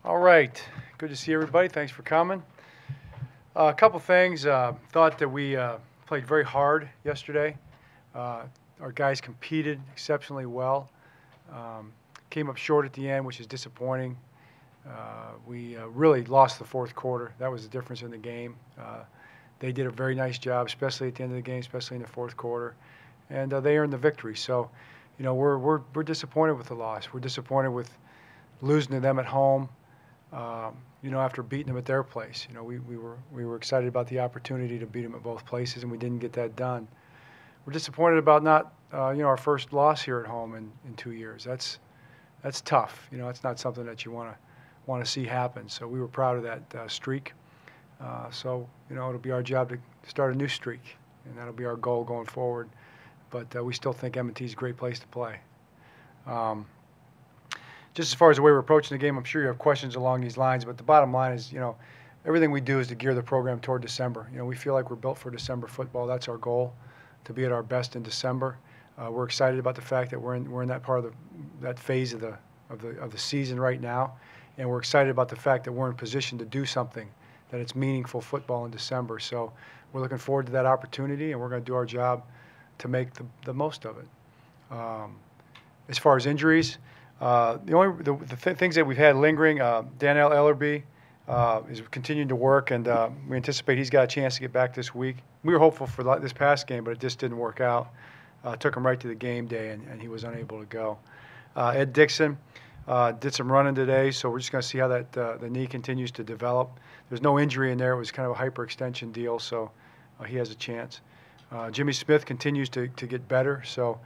All right. Good to see everybody. Thanks for coming. A couple things. Thought that we played very hard yesterday. Our guys competed exceptionally well. Came up short at the end, which is disappointing. We really lost the fourth quarter. That was the difference in the game. They did a very nice job, especially at the end of the game, especially in the fourth quarter, and they earned the victory. So, you know, we're disappointed with the loss. We're disappointed with losing to them at home. You know, after beating them at their place. You know, we were excited about the opportunity to beat them at both places, and we didn't get that done. We're disappointed about not, you know, our first loss here at home in 2 years. That's tough. You know, that's not something that you want to see happen. So we were proud of that streak. So, you know, it'll be our job to start a new streak, and that'll be our goal going forward. But we still think M&T is a great place to play. Just as far as the way we're approaching the game, I'm sure you have questions along these lines, but the bottom line is, you know, everything we do is to gear the program toward December. You know, we feel like we're built for December football. That's our goal, to be at our best in December. We're excited about the fact that we're in that part of that phase of the season right now, and we're excited about the fact that we're in position to do something, that it's meaningful football in December. So we're looking forward to that opportunity, and we're going to do our job to make the most of it. As far as injuries, the things that we've had lingering, Daniel Ellerby is continuing to work, and we anticipate he's got a chance to get back this week. We were hopeful for this past game, but it just didn't work out. Took him right to the game day, and he was unable to go. Ed Dixon did some running today, so we're just going to see how that the knee continues to develop. There's no injury in there. It was kind of a hyperextension deal, so he has a chance. Jimmy Smith continues to get better, so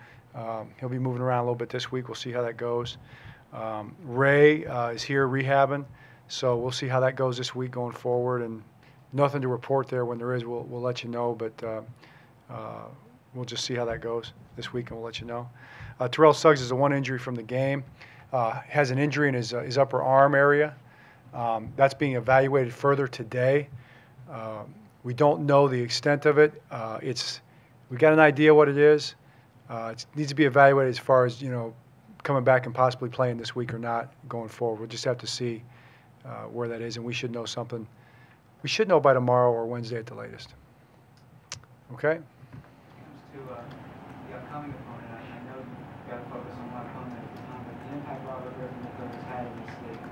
he'll be moving around a little bit this week. We'll see how that goes. Ray is here rehabbing, so we'll see how that goes this week going forward. And nothing to report there. When there is, we'll let you know, but we'll just see how that goes this week, and we'll let you know. Terrell Suggs is the one injury from the game. Has an injury in his upper arm area. That's being evaluated further today. We don't know the extent of it. We got an idea what it is. It needs to be evaluated as far as, you know, coming back and possibly playing this week or not going forward. We'll just have to see where that is, and we should know something. We should know by tomorrow or Wednesday at the latest. Okay? To the upcoming opponent, I know you've got to focus on one opponent at a time, but the impact Robert Griffin has had in this league,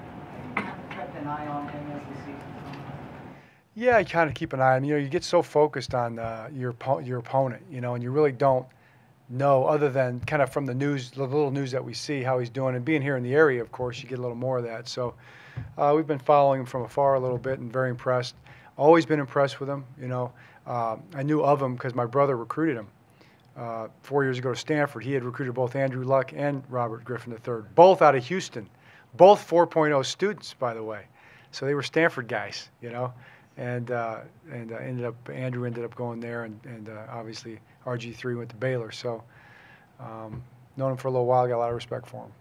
have you kept an eye on him as the season goes on? Yeah, I kind of keep an eye on him. You know, you get so focused on your opponent, you know, and you really don't know, other than kind of from the news, the little news that we see, how he's doing. And being here in the area, of course, you get a little more of that. So we've been following him from afar a little bit and very impressed. Always been impressed with him, you know. I knew of him because my brother recruited him 4 years ago to Stanford. He had recruited both Andrew Luck and Robert Griffin III, both out of Houston, both 4.0 students, by the way. So they were Stanford guys, you know, and Andrew ended up going there, and obviously RG3 went to Baylor. So known him for a little while, got a lot of respect for him.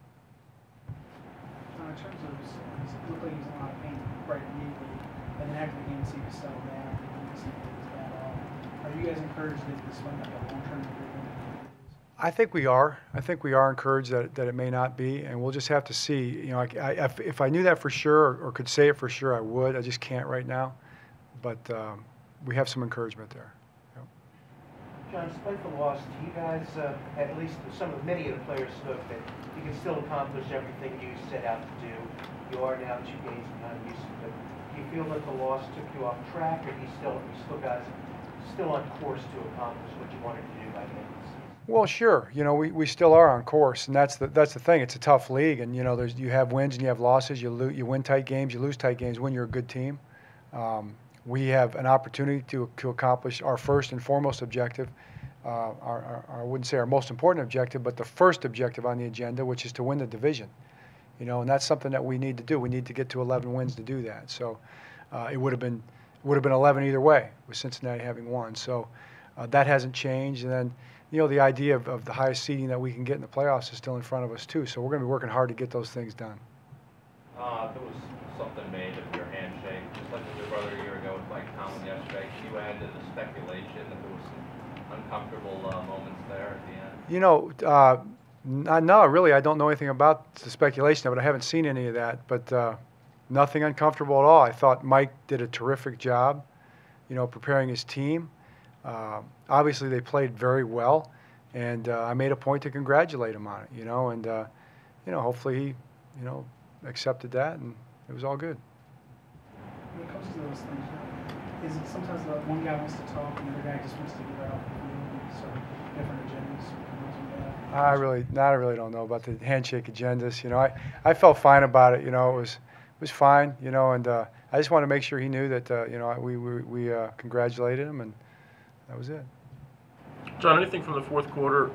In terms of, it looked like he was in a lot of pain right immediately, and then after the game, seemed to settle down. Are you guys encouraged that this might not be a long-term improvement? I think we are. I think we are encouraged that it may not be, and we'll just have to see. You know, if I knew that for sure or could say it for sure, I would. I just can't right now. But we have some encouragement there. Yep. John, despite the loss, do you guys, at least many of the players, spoke that you can still accomplish everything you set out to do? You are now 2 games behind Houston, but do you feel that the loss took you off track, or do you still guys still on course to accomplish what you wanted to do by the end of the season? Well, sure. You know, we still are on course, and that's the thing. It's a tough league, and you know, you have wins and you have losses. You win tight games, you lose tight games when you're a good team. We have an opportunity to accomplish our first and foremost objective. I wouldn't say our most important objective, but the first objective on the agenda, which is to win the division. You know, and that's something that we need to do. We need to get to 11 wins to do that. So it would have been 11 either way, with Cincinnati having won. So that hasn't changed. And then, you know, the idea of the highest seeding that we can get in the playoffs is still in front of us too. So we're going to be working hard to get those things done. There was something made of your handshake, just like with your brother a year ago with Mike Tomlin yesterday. You added the speculation that there was some uncomfortable moments there at the end. You know, no, really, I don't know anything about the speculation of it. I haven't seen any of that, but nothing uncomfortable at all. I thought Mike did a terrific job, preparing his team. Obviously, they played very well, and I made a point to congratulate him on it, and hopefully he, accepted that, and it was all good. When it comes to those things, is it sometimes that one guy wants to talk and the other guy just wants to get right off the field? Sort of different agendas. I really don't know about the handshake agendas. I felt fine about it. It was fine. And I just want to make sure he knew that we congratulated him, and that was it. John, anything from the fourth quarter?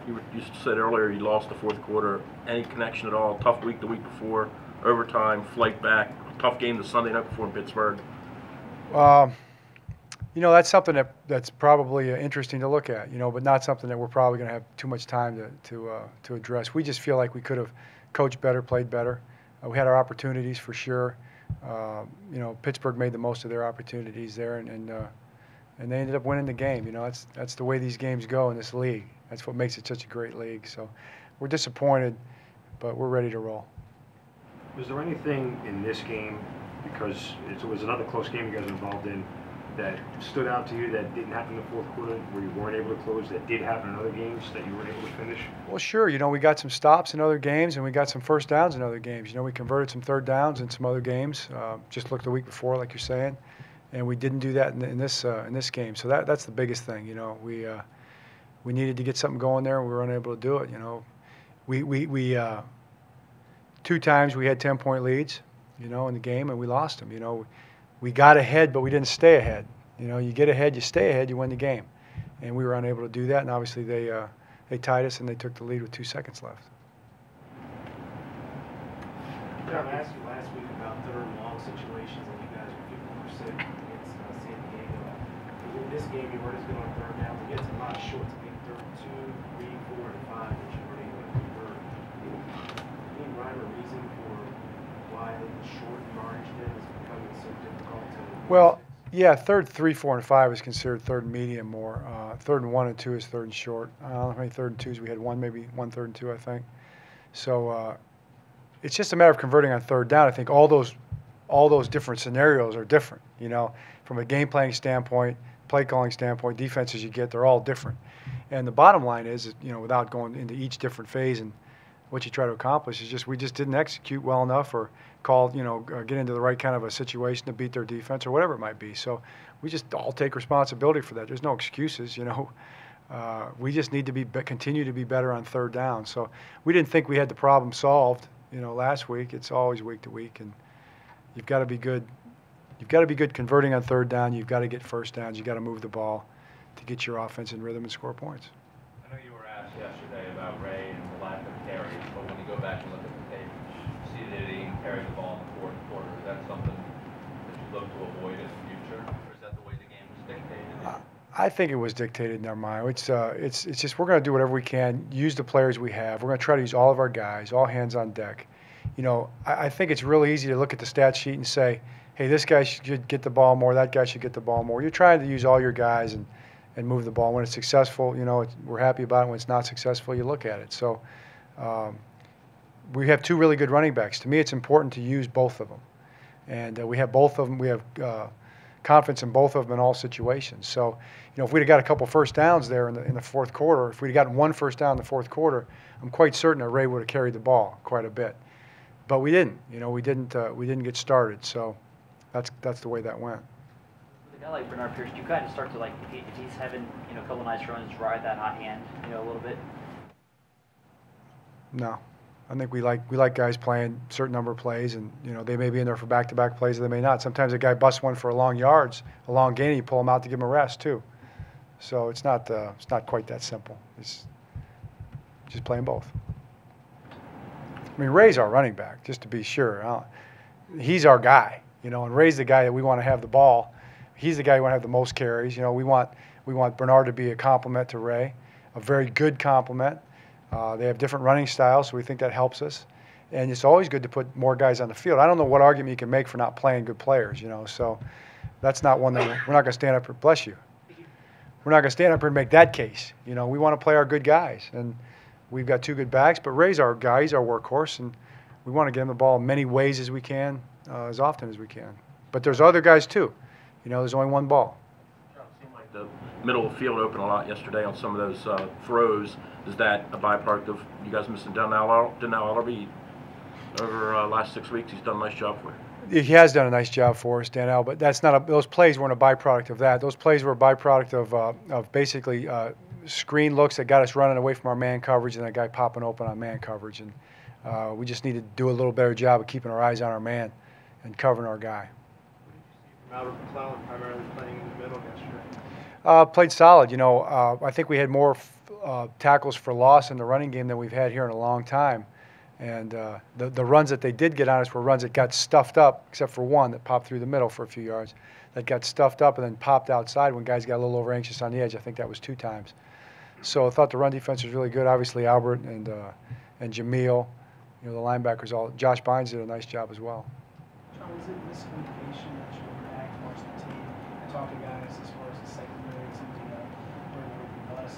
You said earlier you lost the fourth quarter. Any connection at all? Tough week the week before, overtime, flight back, tough game the Sunday night before in Pittsburgh. That's something that's probably interesting to look at, but not something that we're probably going to have too much time to address. We just feel like we could have coached better, played better. We had our opportunities for sure. Pittsburgh made the most of their opportunities there, and they ended up winning the game. That's the way these games go in this league. That's what makes it such a great league. So we're disappointed, but we're ready to roll. Was there anything in this game, because it was another close game you guys were involved in, that stood out to you that didn't happen in the fourth quarter, where you weren't able to close, that did happen in other games that you weren't able to finish? Well, sure. We got some stops in other games, and we got some first downs in other games. We converted some third downs in some other games. Just look the week before, like you're saying, and we didn't do that in this game. So that's the biggest thing. We needed to get something going there, and we were unable to do it. We 2 times we had 10-point leads, in the game, and we lost them. We got ahead, but we didn't stay ahead. You get ahead, you stay ahead, you win the game. And we were unable to do that, and obviously they tied us and they took the lead with 2 seconds left. I asked you last week about third and long situations, and you guys were 50% against San Diego. In this game, you weren't as good on third down. You get a lot short to make third 2, 3, 4, and 5 that you were able to convert. Any rhyme or reason for why the short yardage then is becoming so difficult to? Well, yeah, third 3, 4, and 5 is considered third and medium more. Third and 1 and 2 is third and short. I don't know how many third and 2s we had. Maybe one third and 2, I think. So it's just a matter of converting on third down. I think all those different scenarios are different. From a game planning standpoint, play calling standpoint, defenses you get, they're all different. And the bottom line is, without going into each different phase and what you try to accomplish, is we just didn't execute well enough, or get into the right kind of a situation to beat their defense, or whatever it might be. So we just all take responsibility for that. There's no excuses, We just need to continue to be better on third down. So we didn't think we had the problem solved, last week. It's always week to week, and you've got to be good. You've got to be good converting on third down. You've got to get first downs. You've got to move the ball to get your offense in rhythm and score points. I know you were asked yesterday about Ray and the lack of carries, but when you go back and look at the tape, you see that he didn't carry the ball in the fourth quarter. Is that something that you look to avoid in the future, or is that the way the game was dictated? I think it was dictated in our mind. It's just we're going to do whatever we can, use the players we have. We're going to try to use all of our guys, all hands on deck. I think it's really easy to look at the stat sheet and say, hey, this guy should get the ball more, that guy should get the ball more. You're trying to use all your guys and move the ball. When it's successful, we're happy about it. When it's not successful, you look at it. So we have 2 really good running backs. To me, it's important to use both of them. And we have both of them. We have confidence in both of them in all situations. So, if we'd have got a couple first downs there in the fourth quarter, if we'd have gotten 1 first down in the fourth quarter, I'm quite certain that Ray would have carried the ball quite a bit. But we didn't. We didn't get started. So that's the way that went. With a guy like Bernard Pierce, do you kind of start to if he's having a couple nice runs, ride that hot hand, a little bit? No, I think we like guys playing a certain number of plays, and they may be in there for back-to-back plays, or they may not. Sometimes a guy busts one for a long gain, and you pull him out to give him a rest too. So it's not quite that simple. It's just playing both. I mean, Ray's our running back, just to be sure. He's our guy, and Ray's the guy that we want to have the ball. He's the guy who want to have the most carries. We want Bernard to be a complement to Ray, a very good complement. They have different running styles, so we think that helps us. And it's always good to put more guys on the field. I don't know what argument you can make for not playing good players, So that's not one that we're not going to stand up and bless you. We're not going to stand up here and make that case. We want to play our good guys, and we've got 2 good backs. But Ray's our guy. He's our workhorse, and we want to get him the ball in many ways as we can, as often as we can. But there's other guys too. You know, there's only one ball. It seemed like the middle of the field opened a lot yesterday on some of those throws. Is that a byproduct of you guys missing Denell Ellerby over last 6 weeks? He's done a nice job for you. He has done a nice job for us, Danell, but that's not those plays weren't a byproduct of that. Those plays were a byproduct of basically screen looks that got us running away from our man coverage and that guy popping open on man coverage. And we just need to do a little better job of keeping our eyes on our man and covering our guy. Albert McClellan primarily playing in the middle yesterday. Played solid. You know, I think we had more tackles for loss in the running game than we've had here in a long time. And the runs that they did get on us were runs that got stuffed up, except for one that popped through the middle for a few yards, that got stuffed up and then popped outside when guys got a little over anxious on the edge. I think that was 2 times. So I thought the run defense was really good. Obviously Albert and Jameel, you know, the linebackers, Josh Bynes did a nice job as well. John, was it miscommunication that you were back watching the team and talk to guys as far as the secondary, it seems like where there would be less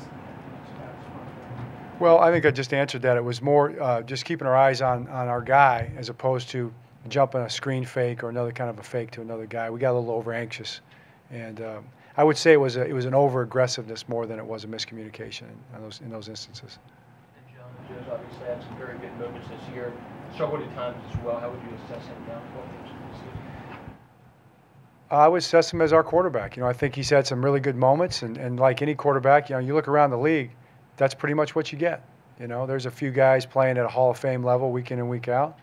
Well, I think I just answered that. It was more just keeping our eyes on our guy as opposed to jumping a screen fake or another kind of a fake to another guy. We got a little over anxious, and I would say it was an over aggressiveness more than it was a miscommunication in those instances. And John Joe's obviously had some very good moments this year. Struggled at times as well. How would you assess him down 12 games into the season? I would assess him as our quarterback. You know, I think he's had some really good moments, and like any quarterback, you know, you look around the league, that's pretty much what you get. You know, there's a few guys playing at a Hall of Fame level week in and week out.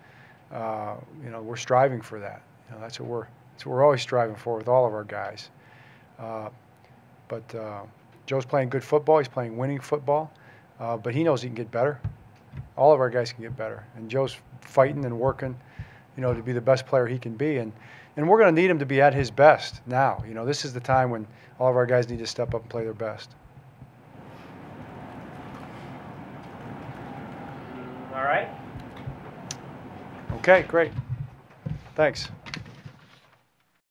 You know, we're striving for that. You know, that's what we're always striving for with all of our guys. But Joe's playing good football. He's playing winning football. But he knows he can get better. All of our guys can get better. And Joe's fighting and working, you know, to be the best player he can be. And we're going to need him to be at his best now. You know, this is the time when all of our guys need to step up and play their best. All right. Okay, great. Thanks.